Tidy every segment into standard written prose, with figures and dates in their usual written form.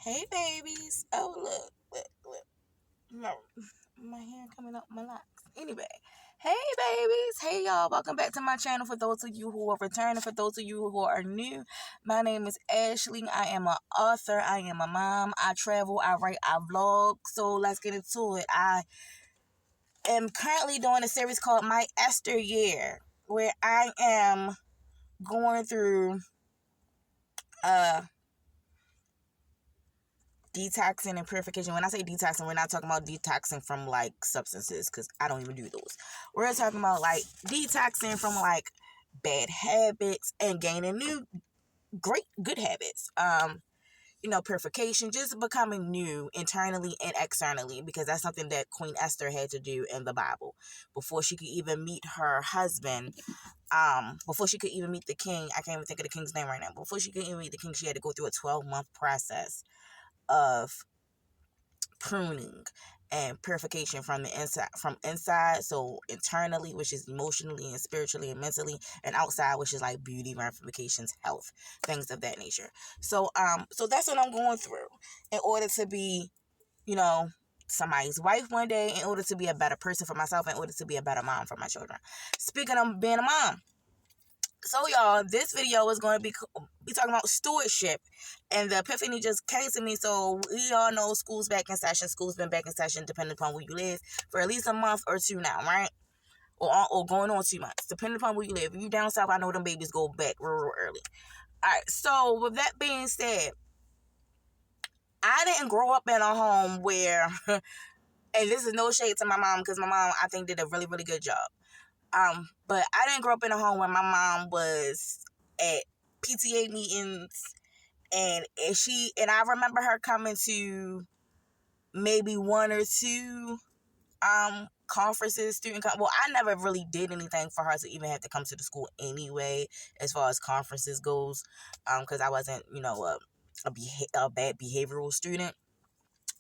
Hey babies. Oh look. My hair coming up my locks. Anyway, hey babies. Hey y'all. Welcome back to my channel. For those of you who are returning, for those of you who are new, my name is Ashley. I am an author. I am a mom. I travel. I write. I vlog. So let's get into it. I am currently doing a series called My Esther Year, where I am going through detoxing and purification. When I say detoxing, we're not talking about detoxing from like substances, because I don't even do those. We're talking about like detoxing from like bad habits and gaining new great good habits. Purification, just becoming new internally and externally, because that's something that Queen Esther had to do in the Bible before she could even meet her husband. Before she could even meet the king, I can't even think of the king's name right now. Before she could even meet the king, she had to go through a 12-month process of pruning and purification from the inside, so internally, which is emotionally and spiritually and mentally, and outside, which is like beauty, ramifications, health, things of that nature. So that's what I'm going through in order to be, somebody's wife one day, in order to be a better person for myself, in order to be a better mom for my children. Speaking of being a mom, so y'all, this video is going to be talking about stewardship, and the epiphany just came to me. So we all know school's back in session. School's been back in session, depending upon where you live, for at least a month or two now, right? Or going on 2 months, depending upon where you live. If you down south, I know them babies go back real early. All right, so with that being said, I didn't grow up in a home where, and this is no shade to my mom, because my mom, I think, did a really, really good job. But I didn't grow up in a home where my mom was at PTA meetings, and I remember her coming to maybe one or two conferences, well, I never really did anything for her to even have to come to the school anyway, as far as conferences goes, because I wasn't, a bad behavioral student.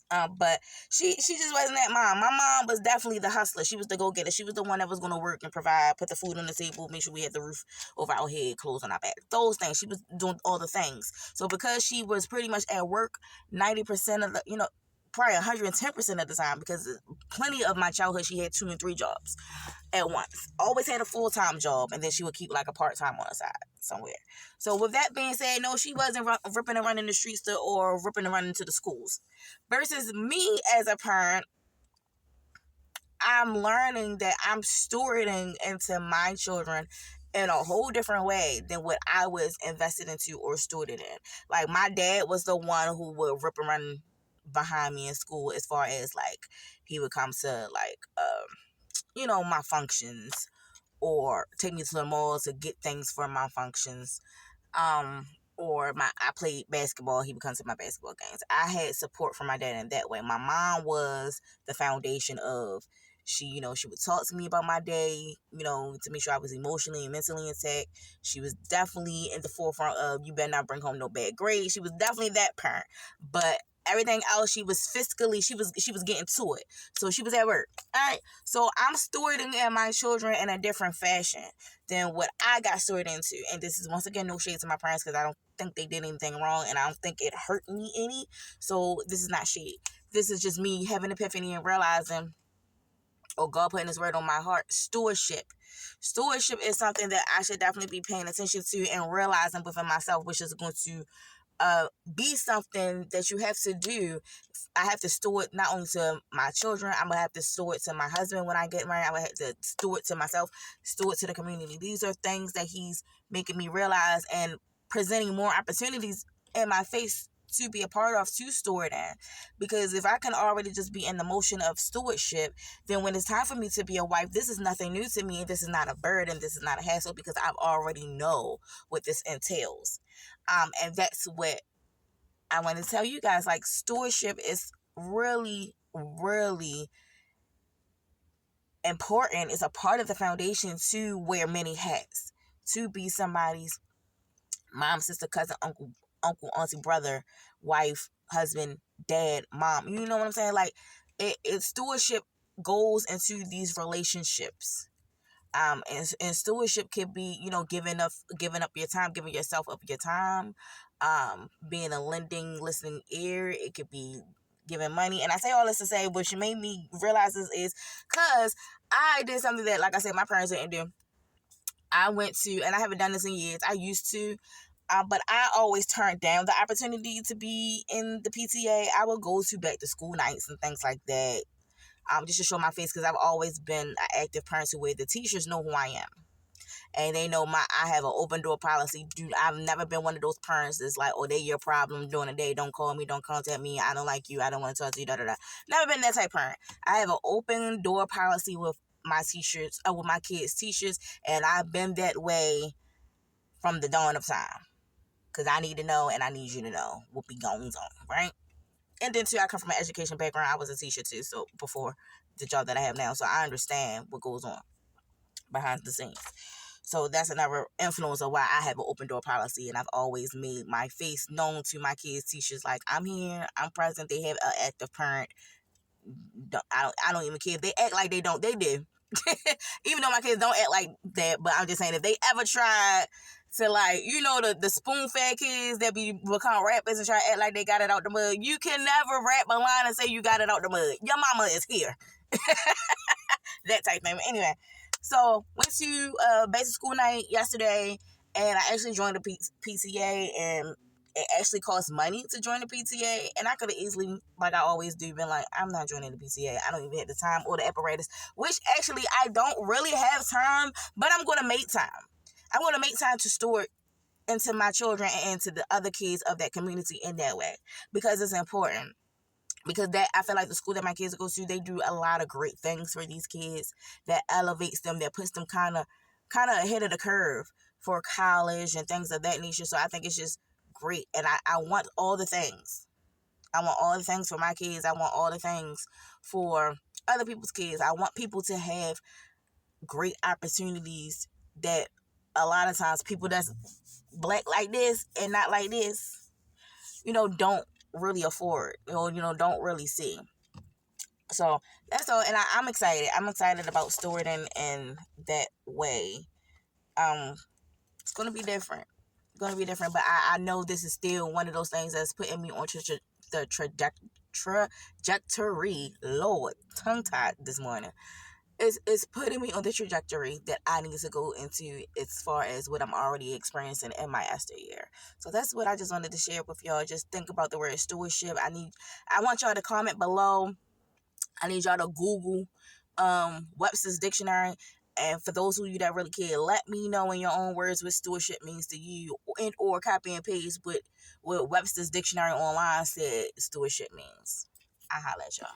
But she just wasn't that mom. My mom was definitely the hustler. She was the go-getter. She was the one that was going to work and provide, put the food on the table, make sure we had the roof over our head, clothes on our back. Those things. She was doing all the things. So because she was pretty much at work 90% of the, probably 110% of the time, because plenty of my childhood, she had 2 and 3 jobs at once. Always had a full-time job, and then she would keep like a part-time on the side somewhere. So with that being said, no, she wasn't ripping and running the streets or ripping and running to the schools. Versus me as a parent, I'm learning that I'm stewarding into my children in a whole different way than what I was invested into or stewarded in. Like, my dad was the one who would rip and run behind me in school, as far as like he would come to like my functions, or take me to the mall to get things for my functions. Or I played basketball, he would come to my basketball games. I had support from my dad in that way. My mom was the foundation of, she would talk to me about my day, to make sure I was emotionally and mentally intact. She was definitely in the forefront of, you better not bring home no bad grades. She was definitely that parent. But everything else, she was fiscally, she was getting to it. So she was at work. All right. So I'm stewarding in my children in a different fashion than what I got stewarded into. And this is, once again, no shade to my parents, because I don't think they did anything wrong, and I don't think it hurt me any. So this is not shade. This is just me having an epiphany and realizing, God putting his word on my heart, stewardship. Stewardship is something that I should definitely be paying attention to and realizing within myself, which is going to be something that you have to do. I have to steward not only to my children, I'm going to have to steward to my husband when I get married. I'm going to have to steward to myself, steward to the community. These are things that he's making me realize and presenting more opportunities in my face to be a part of, to steward in. Because if I can already just be in the motion of stewardship, then when it's time for me to be a wife, this is nothing new to me. This is not a burden. This is not a hassle, because I've already know what this entails. And that's what I want to tell you guys. Like, stewardship is really, really important. It's a part of the foundation to wear many hats, to be somebody's mom, sister, cousin, uncle, auntie, brother, wife, husband, dad, mom. You know what I'm saying? Like, stewardship goes into these relationships. And stewardship can be, giving up your time, giving yourself up your time, being a lending, listening ear. It could be giving money. And I say all this to say, what made me realize this is because I did something that, like I said, my parents didn't do. I went to, and I haven't done this in years. I used to, but I always turned down the opportunity to be in the PTA. I would go to back to school nights and things like that, just to show my face, because I've always been an active parent where the teachers know who I am. And they know I have an open door policy. Dude, I've never been one of those parents that's like, oh, they your problem during the day. Don't call me. Don't contact me. I don't like you. I don't want to talk to you. Da da da. Never been that type of parent. I have an open door policy with my teachers, with my kids' teachers, and I've been that way from the dawn of time. Because I need to know, and I need you to know what be going on, right? And then too, I come from an education background. I was a teacher too, so before the job that I have now, so I understand what goes on behind the scenes. So that's another influence of why I have an open door policy, and I've always made my face known to my kids' teachers. Like, I'm here, I'm present. They have an active parent. I don't even care if they act like they don't. They do. Even though my kids don't act like that, but I'm just saying, if they ever tried to, like, the spoon-fed kids that become rappers and try to act like they got it out the mud, you can never rap a line and say you got it out the mud. Your mama is here. That type thing. But anyway, so went to basic school night yesterday, and I actually joined the PTA, and it actually costs money to join the PTA, and I could have easily, like I always do, been like, I'm not joining the PTA. I don't even have the time or the apparatus, which actually I don't really have time, but I'm going to make time. I'm going to make time to steward into my children and into the other kids of that community in that way, because it's important. Because that, I feel like the school that my kids go to, they do a lot of great things for these kids that elevates them, that puts them kind of ahead of the curve for college and things of that nature. So I think it's just great, and I want all the things. I want all the things for my kids. I want all the things for other people's kids. I want people to have great opportunities that a lot of times people that's black like this and not like this, don't really afford, don't really see. So that's all, and I'm excited. I'm excited about stewarding in that way. It's gonna be different. But I know this is still one of those things that's putting me on the trajectory. Lord, tongue tied this morning. It's putting me on the trajectory that I need to go into as far as what I'm already experiencing in my Esther year. So that's what I just wanted to share with y'all. Just think about the word stewardship. I want y'all to comment below. I need y'all to Google Webster's dictionary. And for those of you that really care, let me know in your own words what stewardship means to you, or copy and paste what Webster's dictionary online said stewardship means. I holla at y'all.